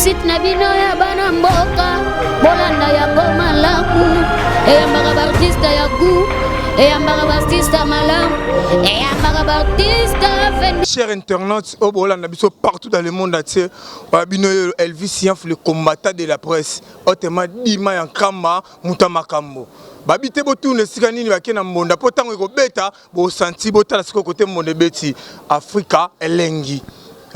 réussite na bino ya bana mboka bolanda ya bomalamu eyambaka baartiste ya gu eyambaka baartiste malamu eyambaka baartiste chers internautes au bolanda biso partout dans le monde entier bino Elvis Yanf le combattant de la presse autrement dima ya nkama mutamakambo babite botune sika nini bakena mbonda po tango ekobeta bo senti botala siko côté monde beti Afrika elengi.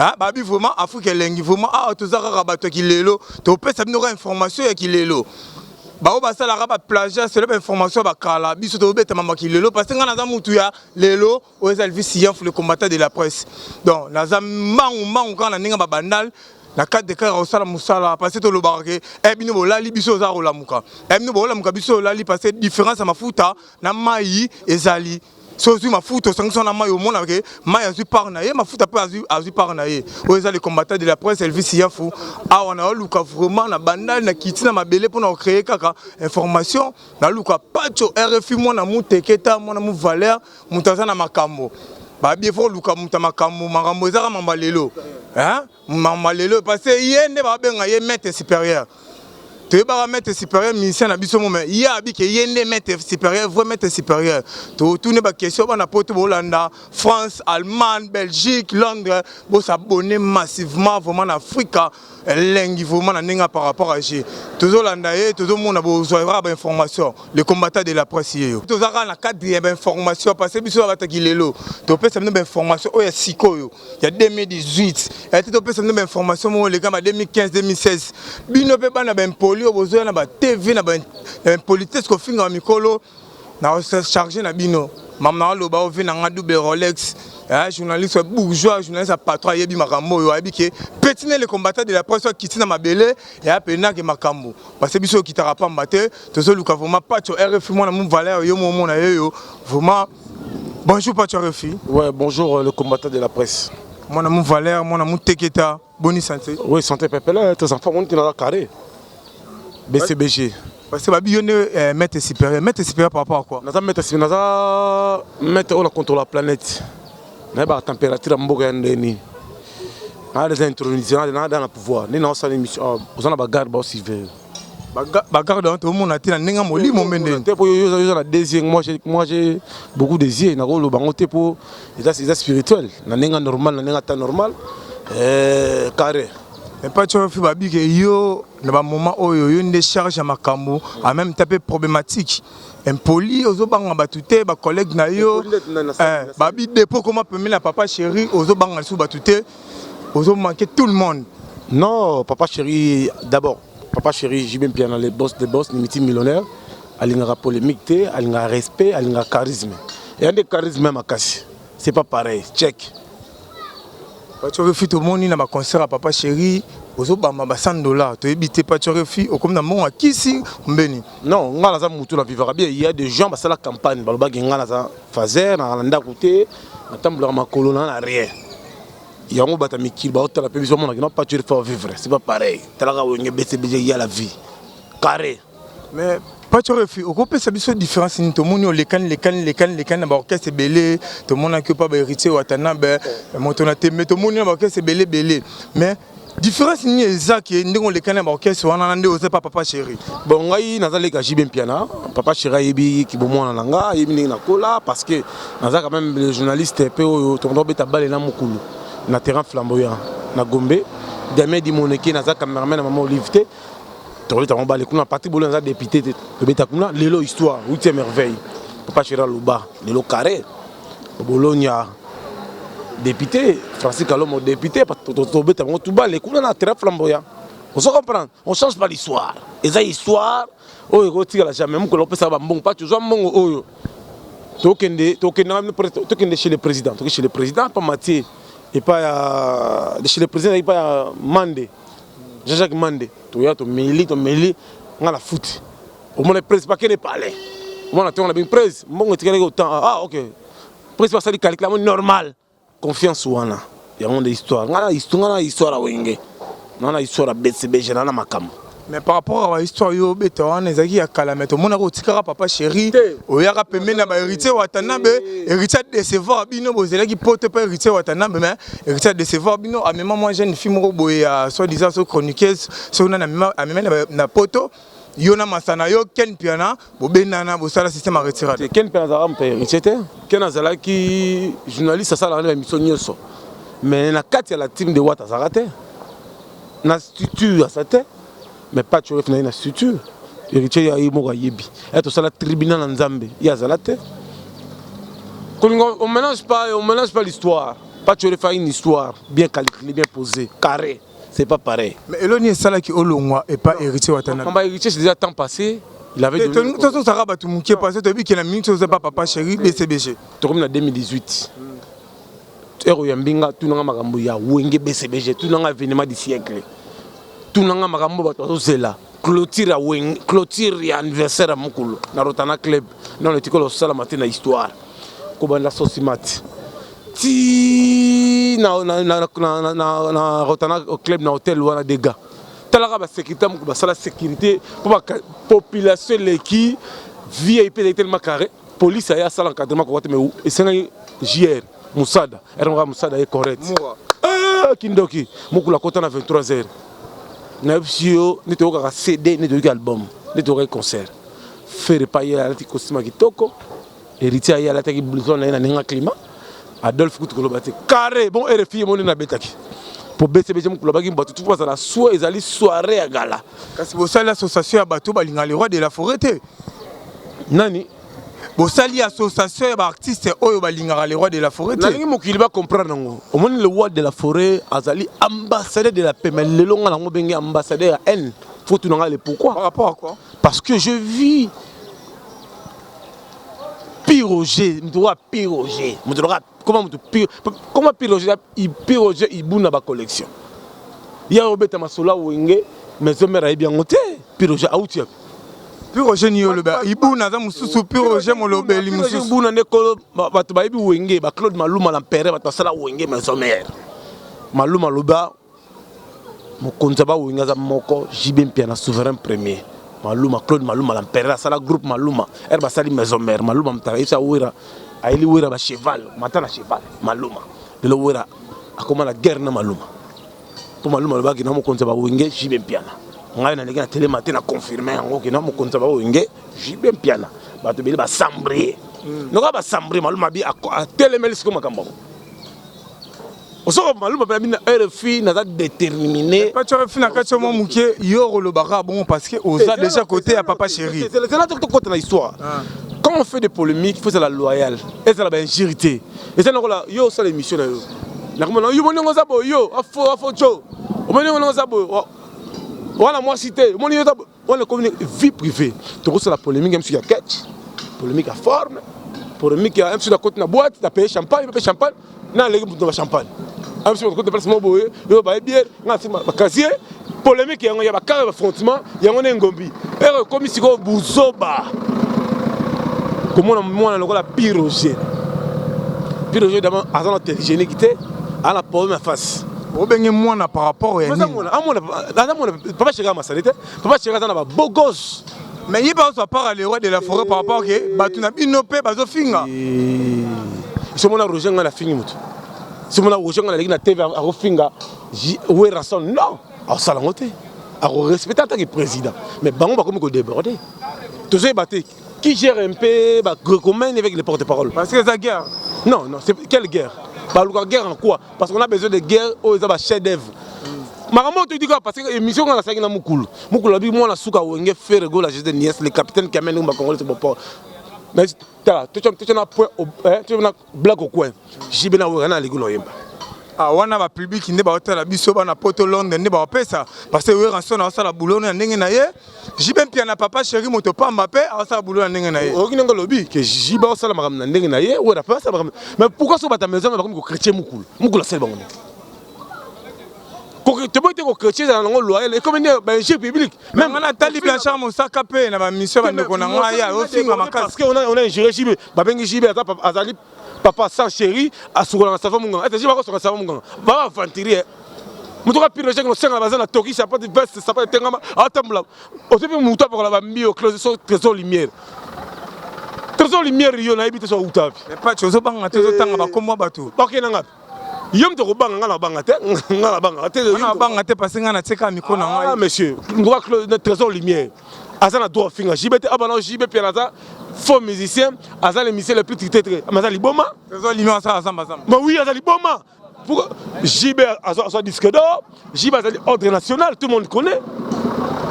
Ah, babi vraiment Afrique elengi vraiment ah tozaka rabato kilelo to pesa bino information ya kilelo ba o basala raba plagiat c'est l'information ba kala biso to beta mama kilelo parce que ngana za mutu ya lelo o Elvis Yanf le combattant de la presse donc naza mangu kana ninga ba bandal na cadre de cas osala musala parce que to lo barake e bino bolali biso za rolamuka e bino bolamuka biso lali parce que différence mafuta na mai ezali so tu mafuta sanction na mai au monde avec mai azu par na ye mafuta pe azu par na ye o ezali combattant de la presse Elvis Yanf a on a luka vraiment na bandal na kitina mabele pour na créer kaka information na luka pacho RFI mona muteketa mona mu valeur mutaza na makambo ba bien fort luka mutamakambo makambo ezaka mambalelo hein mambalelo parce que yende ba benga ye maître supérieur tu vas mettre supérieur ministère na biso moment il y a bi que yende maître supérieur vrai maître supérieur to tourner ba question ba na porte Hollande France Allemagne Belgique Londres bo s'abonner massivement vraiment en Afrique lengi vraiment na ninga par rapport à G toujours Hollanda et toujours monde bo zoira ba information le combattant de la presse yo to zaka na cadre ba information parce que biso ba takilelo to pesa ba information o ya sikoyo ya 2018 et to pesa ba information mo le gamba 2015 2016 bino pe ba na ba au besoin na ba TV na ba politique ko finga mikolo na charger na bino mamna lo ba ovi na ngadu be Rolex journaliste bourgeois journaliste patron yebi makambo yo abike petine le combattant de la presse qui tina mabele et apena ke makambo parce que biso ki tara pamba te tozo luka vraiment pacho RFI mo na mon valeur yo mo na yo vraiment bonjour pacho RFI. Ouais, bonjour le combattant de la presse. Mon amour valeur mon amour teketa bonne santé. Oui, santé pépé tes enfants on dans la carré. BCBG. Parce que Babi est maître supérieur par rapport à quoi? Nous avons maître contre la planète. Nous avons la température en Bogandeni. Nous avons des intronisations dans le pouvoir. Nous avons une émission. Nous avons une garde aussi. Bagarre dans tout le monde a été dans moli mon bende. Moi j'ai beaucoup de yeux. Nous avons le bangote pour les spirituels. Nous avons un normal, nous avons un temps normal. Carré. Mais pas tu fais babi que yo dans un moment où yo une décharge à makambo a même tapé problématique impoli aux obanga batute ba collègue na yo babi dépôt comment permet la papa chéri aux obanga sous batute aux manquer tout le monde. Non, papa chéri d'abord papa chéri j'ai bien dans les boss limiti millionnaire alinga polémique té alinga respect alinga charisme et un des charisme même à casser c'est pas pareil check. Tu refus tout le monde dans ma concert à papa chéri aux obama $100 tu éviter pas tu refus au comme dans mon à qui si mbeni non ngala za mutu la vivra bien il y a des gens parce la campagne baloba ngala za fazer na landa côté na tambla ma colonna na rien il y a un bata mikil ba hôtel la pévision mon na pas tu faire vivre c'est pas pareil tala wenge BCBG il y a la vie carré mais pas tu refus au groupe ça biso différence ni tout monde les can na orchestre belé tout monde n'a que pas héritier watana be montona te mais tout monde na orchestre belé mais différence ni exact ndingo les can na orchestre wana ndé oza papa chéri bon ngai nazali ka jibem piana papa chéri yebi ki bomona nanga yebi na kola parce que naza quand même le journaliste pe tondo beta balé na mukulu na terrain flamboyant na Gombe Damien di moneki naza cameraman na maman Olivete Torli ta mobile kuna parti bolo na député de beta kuna lelo histoire 8e merveille papa chéri Luba lelo carré Bologna député Francis Kalomo député to beta ngo tuba le kuna na terrain flamboyant on se comprend on change pas l'histoire et ça histoire oyo ko tira jamais mo ko lopesa ba mbongo pas toujours mbongo oyo tokende chez le président pas Mathieu et pas chez le président et pas Mandé Jean-Jacques Mandé tu ya to meli ngala foot au moins le président pas qu'il parler au moins on a bien presse mbongo tikale autant ah OK président ça dit calcul normal confiance wana ya monde histoire ngala histoire wenge nana histoire BCBG nana makambo Mais par rapport à l'histoire yo beta wana ezaki ya kala mais tomona ko tikara papa chéri oyaka pembe na ba héritier watanabe héritier décevoir bino bozelaki pote pas héritier watanabe mais héritier décevoir bino a même moi jeune fille moko boye soit disant so chroniqueuse so na na poto yona masana yo ken piana bobenana bosala système à retirer ken piana za mpe héritier te ken azala ki journaliste ça la émission nyonso mais na kati ya la team de Wata Zarate na structure à sa tête mais pas tu refais une structure héritier ya imoga yebi et tout ça la tribunal en Nzambe ya zalate on mélange pas l'histoire pas tu refais une histoire bien calculée bien posée carré c'est pas pareil mais Eloni sala ki olongwa et pas héritier watana quand héritier c'est déjà temps passé il avait donné tout ça rabatu muké passé tu as vu qu'il a mis chose pas papa chéri BCBG tu comme en 2018 ero yambinga tout nanga makambo ya wenge BCBG tout nanga événement du siècle tout nanga makambo bato zela clôture ya anniversaire à mukulu na Rotana club non le tikolo sala matin na histoire ko banda sosimati ti na Rotana club na hôtel wana des gars talaka ba sécurité muku ba sala sécurité pour la population leki VIP tellement carré police ya sala encadrement ko mais et c'est JR Moussada era Moussada est correct kindoki mukula kota na 23h na yo ni to ka CD ni to album ni to ka concert faire pas ya la costume kitoko héritier ya la taki blouson na ninga climat Adolphe Koutkolo bate carré bon RFI moni na betaki pour BCBG mukula baki mbato tout ça la soirée ezali soirée ya gala kasi bosali l'association ya bato balinga le roi de la forêt nani bosali association ya ba artiste oyo balinga le roi de la forêt nalingi mokili ba comprendre ngo omoni le roi de la forêt azali ambassadeur de la paix mais le longa nango bengi ambassadeur ya haine faut tout nanga le pourquoi par rapport à quoi parce que je vis piroger mtoka piroger mtoka comment piroger il buna ba collection ya obeta masola wenge mais omera bien ngote piroger outi piroger ni yoloba ibuna za mususu piroger molobeli mususu ibuna nekolo bato ba ibi wenge ba Claude Maluma l'empereur bato sala wenge mais omera Maluma loba mokonza ba wenge za moko JB Mpiana souverain premier Maluma Claude Maluma l'empereur sala groupe Maluma erba sali maison mère Maluma mtaisa wira aili wira ba cheval matana cheval Maluma de lo wira akoma la guerre na Maluma pour Maluma loba ki na mokonza ba wenge JB Mpiana ngai na leki na télé matin na confirmer ngo ki na mokonza ba wenge JB Mpiana bato bele ba sambré noka ba sambré Maluma bi a télémel siko makambo osoko Maluma pe na RFI na déterminé pas tu RFI na kacho mo muké yo le bara bon parce que oza déjà côté à papa chéri c'est là tout côté dans l'histoire quand on fait des polémiques il faut être loyal et c'est la vérité et c'est là yo ça l'émission là la comment yo moni ngo zabo yo afo cho moni ngo zabo voilà moi cité moni yo zabo on le communique vie privée tu vois la polémique même si il y a catch polémique à forme polémique même si la côté na boîte tu payé champagne na les dans champagne même si on côté placement boye yo ba bière na sima casier polémique yango ya ba carré affrontement yango na ngombi et comme si ko buzoba comment on a la piroger d'abord à la télégénique à la problème face au bengi mwana par rapport à papa chéri ma salite papa chéri na ba beau gosse mais il va par le roi de la forêt par rapport que batuna binope bazo finga c'est mon roger na fingi mutu c'est mon roger na na TV a finga ouais rason non à salangote à respecter tant que président mais bango ba comme ko déborder tous ces battés qui gère un peu comment avec les porte-parole parce que c'est la guerre non c'est quelle guerre bah la guerre en quoi parce qu'on a besoin de guerre aux chefs d'œuvre maman tu dis quoi parce que émission on a ça qui na mukulu abi moi na suka wenge faire go la gestion de nièce le capitaine qui amène au Congolais c'est bon mais tu as point tu as blague au coin JB na wana ligolo yemba ah wana ba public ne ba hôtel biso ba na poto Londres ne ba pesa parce que we rançon na sala boulot na ndenge na ye JB Mpiana papa chéri moto pa Mbappé a sala boulot na ndenge na ye o kinengo lobi que JB a sala makam na ndenge na ye ou na pas ça mais pourquoi so ba ta maison ba comme ko chrétien mukulu sel bango ko te boite ko chrétien na ngo loyal et comme ba jeu public même on a tali Blanchard Mosaka pe na ba mission ba ndeko na nga ya o finga makasi parce que on a ingéré JB ba bengi JB azali papa sans chéri à soukola na sava munga ete jiba ko soka sava munga ba vantirie Mutoka pire chèque no senga la bazana toki ça pas de veste ça pas de tengama atambula. O te pe muta pour la bambi au close so trésor lumière. Trésor lumière yo na ebite so utapi. Mais pas tu zo banga te zo tanga ba komwa bato. OK na ngap. Yom to banga ngala banga te ngala banga te. On a banga te parce nga na tseka miko na ngai. Ah monsieur, ngoa close trésor lumière. Azana droit finga JBT abana JB Pianaza faux musicien, azana le musicien le plus titré. Mazali Boma. Trésor lumière ça ensemble. Mais oui, azali Boma. Pour JB a disque d'or, JB a ordre national, tout le monde connaît.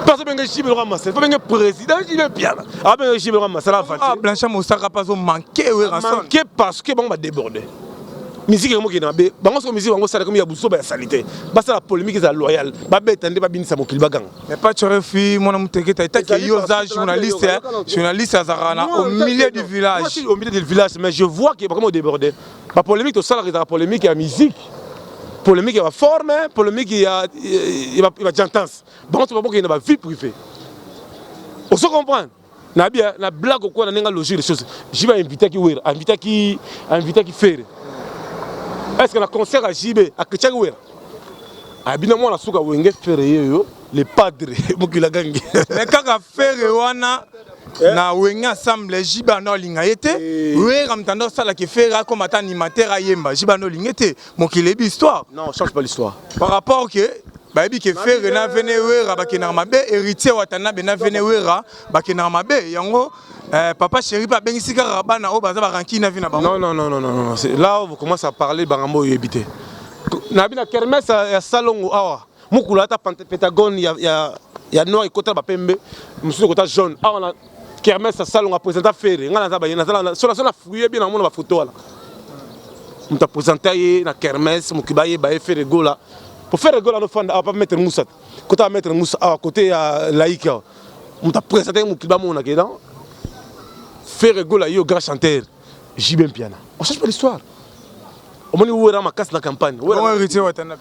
Parce que JB le ramasse, pas bien président JB Piana. Ah ben JB le ramasse, ça la va. Ah Blanchard Moussaka pas manqué oui rançon. Manqué parce que bon va déborder. Musique est moi qui n'a pas. Bango sur musique bango ça comme il y a beaucoup de saleté. Bah ça la polémique est loyale. Bah bête tendez pas bien ça mon kilbagang. Mais pas tu refus mon amour t'es que yosa journaliste à Zarana au milieu du village. Moi je suis au milieu du village mais je vois qu'il est vraiment débordé. La polémique tout ça la polémique est musique. Polémique il va forme, polémique il va intense. Bon tu vois qu'il y a vie privée. On se comprend. Na bien na blague quoi na nenga logique les choses. Je vais inviter qui faire. Est-ce que le concert à JB à Kachagouer a bien moi la souka wenge faire les padres mokila gangi mais kaka faire wana na wenge ensemble JB no linga été oui comme tando ça la qui faire comme animateur à Yemba JB no linga été mokile bi histoire non change pas l'histoire par rapport que baby que faire na venewera bakina mabe héritier watana bena venewera bakina mabe yango papa chéri pas ben ici car bana o baza baranki na vina bango non c'est là où vous commencez à parler bangambo yebité na bina kermesse ya salongo awa mukula ta pentagone ya noir et côté ba pembe monsieur côté jaune awa na kermesse salongo a présenter faire ngana za ba yena za sur la fouiller bien na mona ba photo là muta présenter na kermesse mukibaye ba faire gola pour faire gola no fanda a pas mettre moussa côté à mettre moussa à côté à laïka muta présenter mukiba mona ke dans faire rigoler yo grand chanteur JB Piana. On cherche pas l'histoire. On m'a dit où est ma casse la campagne. Où est héritier watanabe?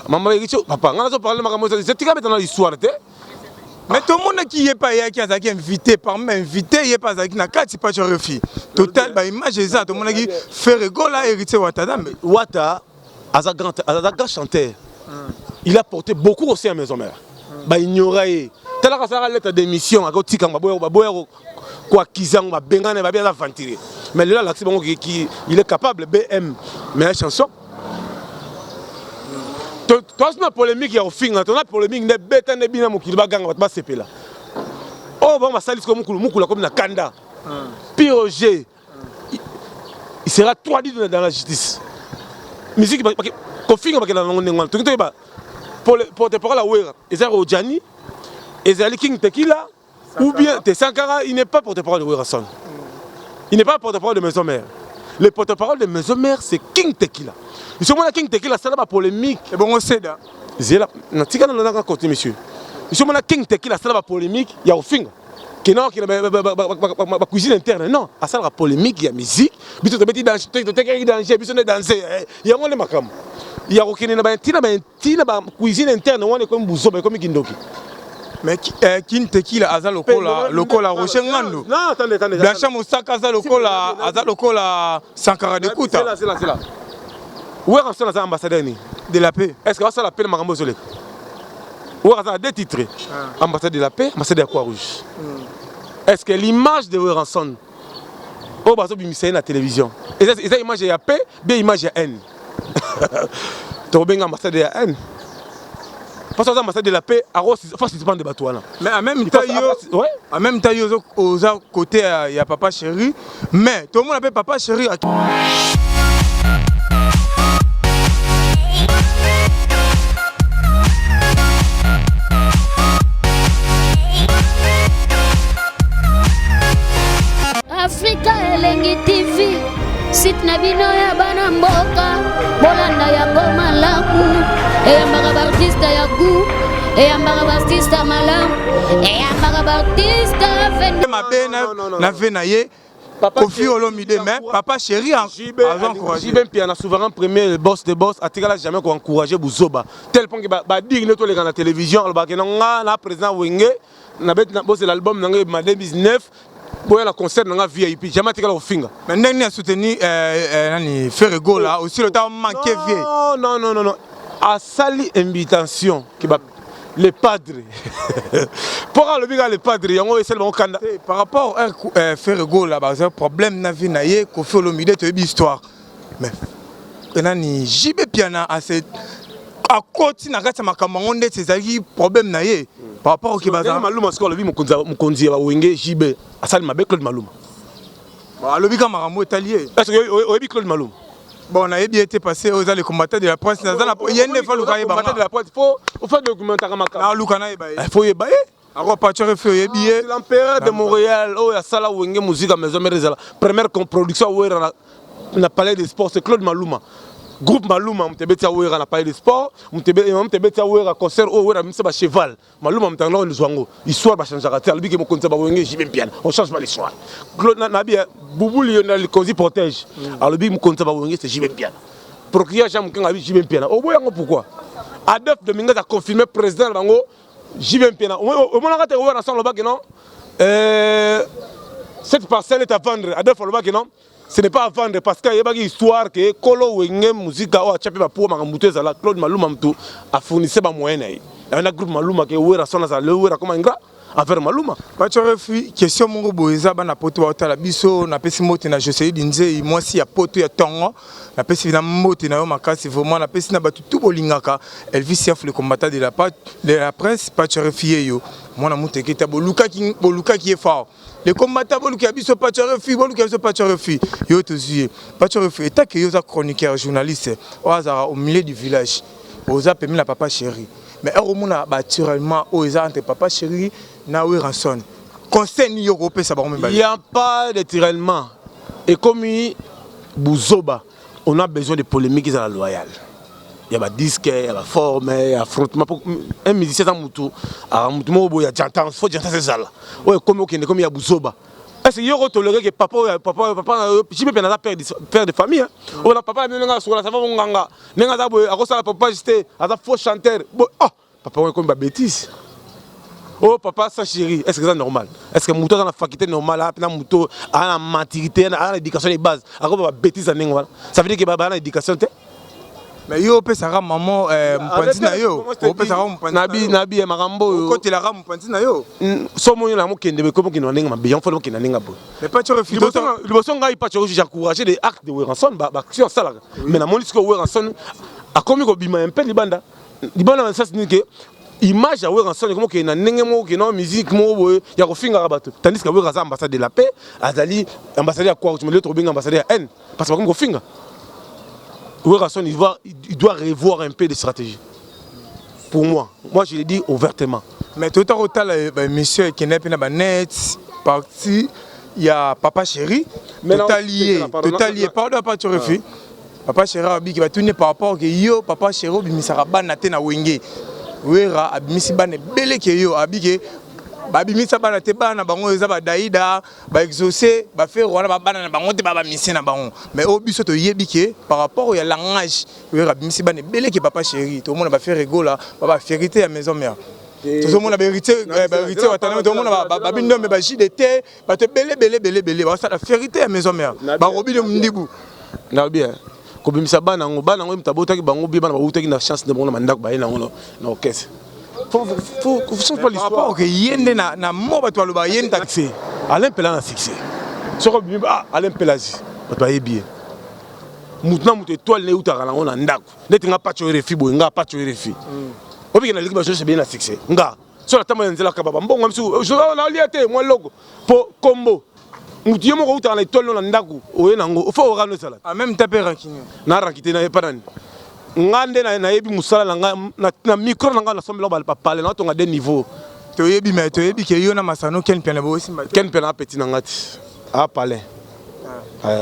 Maman héritier papa, on a parlé ma c'est tika mettre dans l'histoire té. Mais tout le monde qui est pas qui a invité parmi invité il est pas qui na kati pas tu refus. Total ba image ça tout le monde qui faire rigoler héritier watanabe. Wata aza grand chanteur. Il a porté beaucoup aussi à maison mère. Ba ignorer. Telle que ça la lettre d'émission à kotika baboya quoi kizang ba bengane ba bien aventurer mais là l'accès qui il est capable BM mais la chanson toi c'est une polémique ya au fin on a polémique ne beta ne bina mokilba ganga ba sepela oh bon ba salis comme mukula comme na kanda Piroger il sera trois dit dans la justice musique ko finga ba kana ngone to to ba pour te parler la wera ezara ojani ezali king tequila ou bien tes Sankara, il n'est pas porte-parole de Werason. Il n'est pas porte-parole de Maison Mère. Le porte-parole de Maison Mère, c'est King Tequila. Ils sont King Tequila, c'est la polémique. Et bon, on sait là. Zéla, non, tu as côté, monsieur. Ils sont King Tequila, c'est la polémique. Il y a au fin. Qui non, qui la cuisine interne. Non, à ça la polémique, il y a musique. Puis tu te mets dans le danger, puis tu te danser. Il y a un macam. Il y a aucune cuisine interne, on est comme Bouzo, comme Kindoki. Mais King Tequila aza lokola Rochengando. Non, attendez. Blanchard Moussaka aza lokola Sankara de Kouta. C'est là. Où est l'ambassadeur de la paix? Est-ce que ça l'appelle Marambo Zolek? Où est deux titres? Ambassadeur de la paix, ambassadeur de Croix-Rouge. Est-ce que l'image de Weranson au bateau bimissé na télévision? Et ça image de la paix, bien image de haine. Tu as bien ambassadeur de haine. Parce que l'ambassade de la paix, il faut se de bateau. Mais en même temps, aux côté il y a papa chéri. Mais tout le monde appelle papa chéri. Africa Elengi TV, site nabino ya bana mboka, bolanda ya goma laku. Et un artiste à goût, et un artiste à malin, et un artiste à venir. Ma venaye, Kofi Olomide, mais papa chéri a encouragé. JB Piana, souverain premier, le boss de boss, a tiré jamais qu'on encouragé Bouzoba. Tel point que bah dire tous les gars à la télévision, alors que non, na président Wenge, na bet na boss l'album dans 2019. Boya la concert dans la VIP, jamais tiré au finger. Mais n'a soutenu faire go là, aussi le temps manqué vieux. Non. a sali invitation qui va les padres. Pourquoi le biga les padres yango et seulement kanda par rapport à faire go là bas problème na vie na ye ko fait le milieu de histoire. Mais nani JB Piana a cette à côté na kati makambo ngonde ces problème na ye par rapport au kibaza Maluma ce que le bi mukonzi ba wenge JB a sali mabe Claude Maluma. Bah le biga makambo italié. Est-ce que oyebi Claude Maluma? Bon, on a bien été passé aux les combattants de la presse. Il y a des fois le combattants de la presse. Il faut documenter Kamaka. Il faut y bailler. Alors, pas tu refais billet. L'empereur de Montréal, oh, il y a ça là où il y a musique à maison. Première production où on a parlé de sport, c'est Claude Maluma. Groupe Maluma, on a parlé de sport. On a concert où on a mis ça cheval. Maluma, on a mis ça histoire va changer. On change pas l'histoire. Claude Nabi, Boubou, il y a le cosy protège. Alors le bim compte pas c'est JB Piana. Procureur Jean Moukin a vu JB Piana. Au bout pourquoi? Adolphe Dominguez a confirmé président Bango JB Piana. Au moment où on a ensemble le bac non. Cette parcelle est à vendre. Adolphe le bac non. Ce n'est pas à vendre parce qu'il y a une histoire que Kolo Wenge musique a chapé pour Magamouté Zala Claude Maluma a fourni ses moyens. Il y a un groupe Maluma qui est ouvert à son azal, ouvert comme un gars affaire Maluma. Pas tu refus question mon boeza ba na poto wa tala biso na pesi mote na José Dinze moi si ya poto ya tongo na pesi na mote na yo makasi vraiment na pesi na batu tout bolingaka Elvis Siaf le combattant de la presse pas tu refus yo moi na mote ki ta boluka qui est fort. Les combattants qui habitent pas de refus, qui pas de refus. Yo te suis. Pas de refus. Et tant que yo chroniqueur journaliste au milieu du village. Aux a permis la papa chéri. Mais au moment naturellement aux entre papa chéri na oui rançon. Conseil ni européen ça va même. Il y a pas de tyrannement. Et comme Bouzoba, on a besoin de polémiques à la loyale. Il y a des disques, il y a des formes, il y a affrontement. Un musicien dans Moutou, il y a Jantan, il faut Jantan c'est ça là. Ouais, comme il y a Bouzoba. Est-ce qu'il y a toléré que papa, je peux pas père de famille. On a papa, il y a sur la savane, il y a papa, j'étais un faux chanteur. Oh, papa, on est comme une bêtise. Oh, papa, ça chérie, est-ce que c'est normal? Est-ce que Moutou dans la faculté normale, Moutou a la maturité, a l'éducation de base, a une bêtise? Ça veut dire que papa a l'éducation. Mais yo pe sara maman mpanzi na yo o pe sara mpanzi nabi marambo côté la ram mpanzi na yo so mo na mo kende be ko mo kende ndenge mabe yon fo mo kende ndenge bo mais pas tu refus le boson ngai pas tu encourager des actes de Weranson ba action ça là mais na moni ce que Weranson a commis ko bima un peu libanda ça c'est que image à Weranson comme que na ndenge mo que non musique mo boye ya ko finga bato tandis que Weranson ambassade de la paix azali ambassadeur à quoi tu me le trop bien ambassadeur à haine parce que comme ko finga Weranson il doit revoir un peu de stratégie. Pour moi je le dis ouvertement. Mais tout à l'heure, monsieur qui n'est pas net, parti, il y a papa chéri, total lié, pardon pas tu refus. Papa chéri qui va tourner par rapport que yo papa chéri bimisara banate na wenge. Wera abimisi bane belé que yo abike babimisa bana te bana bango eza ba daida ba exaucer ba faire wana ba bana na bango te ba misi na bango mais au biso to yebike par rapport au langage wera bimisi bane belé que papa chéri tout le monde va faire rigola ba vérité à maison mère. Tout le monde a vérité, vérité, tout le monde a bindo mais ba JDT, ba te belé, ba ça la vérité à maison mère. Ba robi de mundibu. Na bien. Ko bimisa bana ngo mtabota ki bango bi bana ba utaki na chance de mona mandako ba ina ngo na caisse. Faut changer pas l'histoire. Par rapport que yende na mo ba to loba yende taxi. Alain Pela na succès. Soko bi Alain Pelazi. Ba to yebi. Mutna mutu étoile ne utaka na ngo na ndako. Neti nga pacho refi bo nga pacho refi. Obi na ligue ba je bien na succès. Nga. Sur la table nzela ka baba mbongo msu. Je na liate moi logo. Po combo. Mutu yemo ko utaka na étoile na ndako. Oye nango. Faut orano sala. En même temps ranking. Na rankité na epanani. Ngande na yebi musala na micro na sombela ba parler na tonga des niveaux to yebi ke yo na masano ken pena bo simba ken pena petit na ngati a parler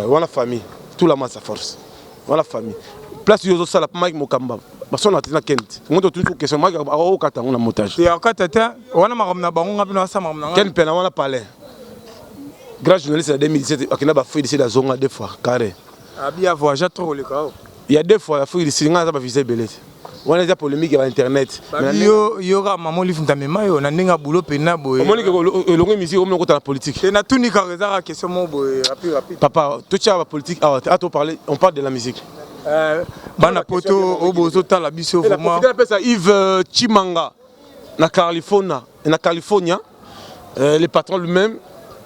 wana famille tout la masse force wana famille place yo sala pa mike mokamba basona tina kent ngoto tout question mike o kata ngona montage ya kata ta wana makamna bango ngapi na sama ngana ken pena wana parler grand journaliste de 2017 akina ba fouille de la zonga deux fois carré abia voyage trop le cas. Il y a deux fois, il faut que les gens aient visé belé. On a des polémiques sur internet. Il y aura maman livre dans mes maillots, on a un boulot pena boy. Maman que le musique au moins dans la politique. Et na tout ni carrément question mon boy rapide. Papa, tout ça la politique. Ah, tu parler, on parle de la musique. bana poto obozo tala biso vraiment Yves Chimanga na California le patron lui-même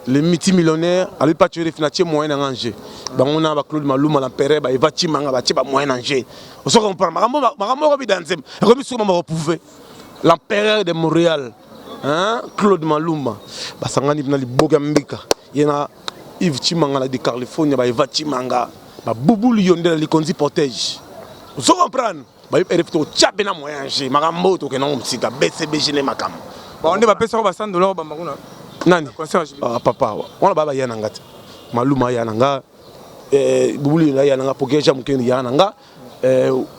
le multimillionnaire a lui pas tué financier moyen en Angers on a Claude Maluma la père ba Yves Chimanga ba tiba moyen en Angers on se comprend makambo bi danzem rebi sur ma repouver l'empereur de Montréal hein Claude Maluma ba sangani na liboga mbika yena Yves Chimanga de California ba Yves Chimanga ba bubulu yonde la likonzi portage vous comprenez ba RF to tchabe na moyen Angers makambo to kenon msika BCBG ne makambo on est ba pesa ba $100 ba makuna nani papa on ba yana ngata Maluma yana nga bubulu yana nga pokeja mukeni yana nga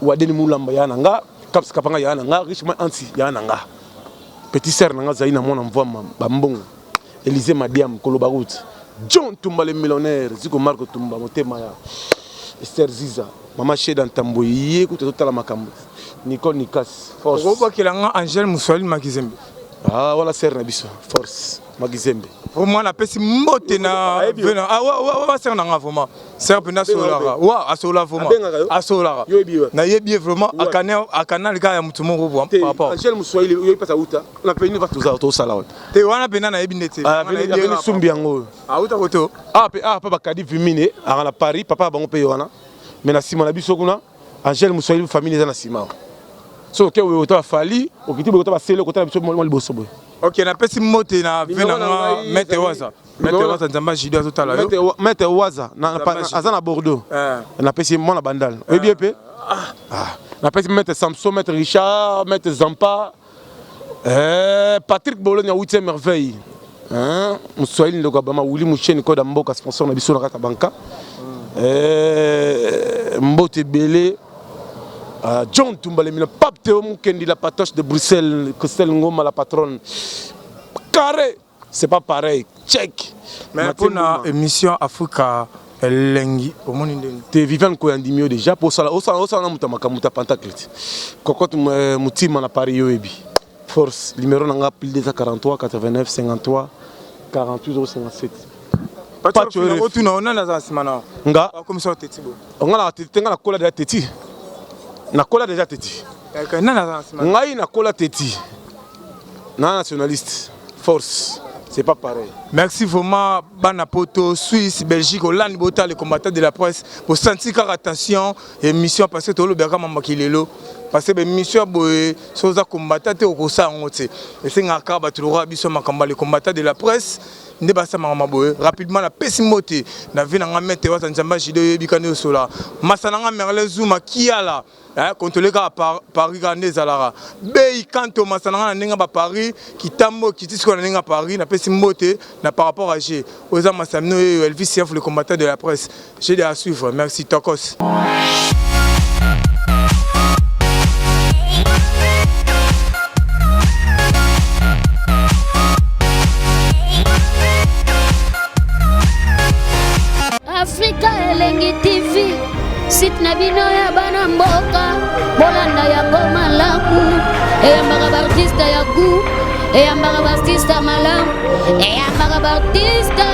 wadeni mulamba yana nga kaps kapanga yana nga richement anti yana nga petit sœur nanga zaina mona mvama bambongo Élysée Madiam Koloba route John Tumba le millionnaire Ziko Marco Tumba motema ya Esther Ziza mama Sheda Ntambo yé ko totala makambo Nicole Nikas force roba kelanga Angel Muswali Makizembe ah voilà sœur na biso force Makizembe vraiment na pesi mbote na vena wa sœur nanga vraiment sœur pena solara wa asola vraiment asola na yebi vraiment akana lika ya mutu moko par rapport Angel Muswali yo pasa uta na peni va toza to sala te wana pena na yebi nete na sumbi yango auta koto pa bakadi vimine à Paris papa bango pe wana mais na sima na biso kuna Angel Muswali famille na sima so ke we ota fali okiti be ota ba sele ko ta biso mo liboso boy ok na pesi mote na vena nga mete waza nzamba jido azotala yo mete waza na azana Bordeaux na pesi mona bandal we bien pe na pesi mete Samson mete Richard mete Zampa Patrick Bologne 8e merveille hein Muswali ndoko ba ma wuli mucheni ko da mboka sponsor na biso na kata banka mbote belé John Tumba le mille pape Théo Mukendi la patoche de Bruxelles Christelle Ngoma la patronne carré c'est pas pareil check mais pour une émission Africa elengi au monde ndeni te vivant ko andimio déjà pour ça na mutamaka mutapantaclite kokot mutima na Paris yoebi force numéro nanga plus de 43 89 53 48 057 pas tu retournes on a za simana nga comme ça teti bo on a tenga na kola de teti na kola déjà teti ngai na kola teti na nationaliste force c'est pas pareil merci vraiment bana poto Suisse Belgique Hollande bota les combattants de la presse pour sentir car attention émission parce que to lo beka mamba kilelo parce que émission boye soza combattants te okosa ngote et c'est ngaka ba tulora biso makamba les combattants de la presse nde basa mama boye rapidement la pesimote na vina nga mete wa nzamba jido yebikane sola masana nga merle zuma kiala contrôler ka Paris gane zalara bei kanto masana nga ninga ba Paris kitambo kitisko na ninga Paris na pesimote na par rapport à G oza masamno Elvis Siaf le combattant de la presse j'ai à suivre merci Tokos. Africa Elengi TV site na bino ya bana mboka bolanda ya goma laku eyambaka baartiste ya gu eyambaka baartiste malamu eyambaka baartiste